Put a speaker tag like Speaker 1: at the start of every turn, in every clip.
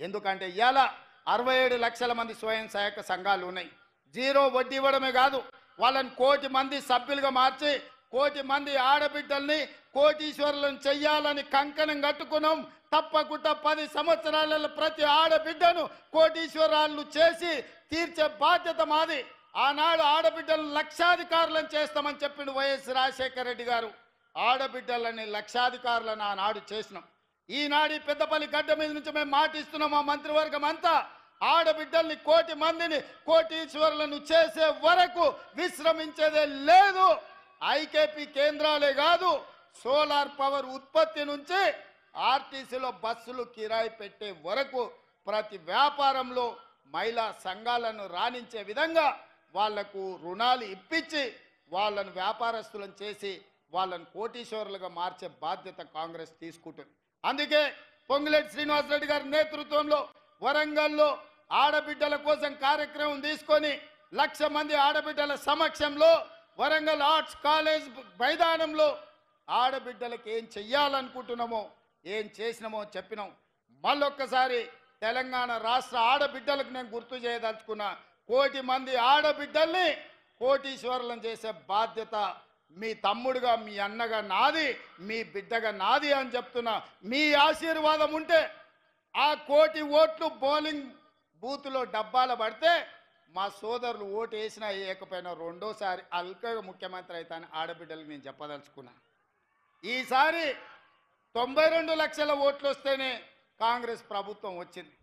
Speaker 1: ఎందుకంటే ఇవాళ 67 లక్షల మంది స్వయం సహాయక సంఘాలు ఉన్నాయి. జీరో వడ్డీ ఇవ్వడమే కాదు, వాళ్ళని 1 కోటి మంది సభ్యులుగా మార్చి 1 కోటి మంది ఆడబిడ్డల్ని కోటీశ్వరులను చెయ్యాలని కంకణం కట్టుకున్నాం. తప్పకుండా 10 సంవత్సరాలలో ప్రతి ఆడబిడ్డను కోటీశ్వరాలను చేసి తీర్చే బాధ్యత మాది. ఆనాడు ఆడబిడ్డలను లక్షాధికారులను చేస్తామని చెప్పిండు వైఎస్ రాజశేఖర రెడ్డి గారు. ఆడబిడ్డలని లక్షాధికారులను ఆనాడు చేసినాం. ఈనాడు పెద్దపల్లి గడ్డ మీద నుంచి మేము మాటిస్తున్నాం, మా మంత్రివర్గం అంతా ఆడబిడ్డల్ని 1 కోటి మందిని కోటీశ్వరులను చేసే వరకు విశ్రమించేదే లేదు. ఐకేపీ కేంద్రాలే కాదు, సోలార్ పవర్ ఉత్పత్తి నుంచి ఆర్టీసీలో బస్సులు కిరాయి పెట్టే వరకు ప్రతి వ్యాపారంలో మహిళా సంఘాలను రాణించే విధంగా వాళ్లకు రుణాలు ఇప్పించి వాళ్ళను వ్యాపారస్తులను చేసి వాళ్ళను కోటీశ్వరులుగా మార్చే బాధ్యత కాంగ్రెస్ తీసుకుంటుంది. అందుకే పొంగులేటి శ్రీనివాసరెడ్డి గారి నేతృత్వంలో వరంగల్లో ఆడబిడ్డల కోసం కార్యక్రమం తీసుకొని 1,00,000 మంది ఆడబిడ్డల సమక్షంలో వరంగల్ ఆర్ట్స్ కాలేజ్ మైదానంలో ఆడబిడ్డలకు ఏం చెయ్యాలనుకుంటున్నామో ఏం చేసినామో చెప్పినాం. మళ్ళొక్కసారి తెలంగాణ రాష్ట్ర ఆడబిడ్డలకు నేను గుర్తు చేయదలుచుకున్నా, 1 కోటి మంది ఆడబిడ్డల్ని కోటీశ్వరులను చేసే బాధ్యత మీ తమ్ముడుగా, మీ అన్నగా నాది, మీ బిడ్డగా నాది అని చెప్తున్నా. మీ ఆశీర్వాదం ఉంటే ఆ 1 కోటి ఓట్లు బౌలింగ్ బూత్లో డబ్బాలు పడితే మా సోదరులు ఓటు వేసినా వేయకపోయినా రెండోసారి అల్కగా ముఖ్యమంత్రి అవుతాను ఆడబిడ్డలకు నేను చెప్పదలుచుకున్నా. ఈసారి 92 లక్షల ఓట్లు వస్తేనే కాంగ్రెస్ ప్రభుత్వం వచ్చింది.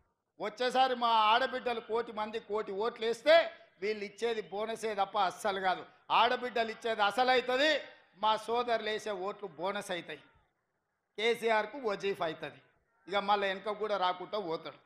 Speaker 1: వచ్చేసారి మా ఆడబిడ్డలు 1 కోటి మంది 1 కోటి ఓట్లు వేస్తే వీళ్ళు ఇచ్చేది బోనసే తప్ప అస్సలు కాదు. ఆడబిడ్డలు ఇచ్చేది అసలు అవుతుంది, మా సోదరులు వేసే ఓట్లు బోనస్ అవుతాయి. కేసీఆర్కు వజీఫ్ అవుతుంది. ఇక మళ్ళీ వెనక కూడా రాకుండా పోతాడు.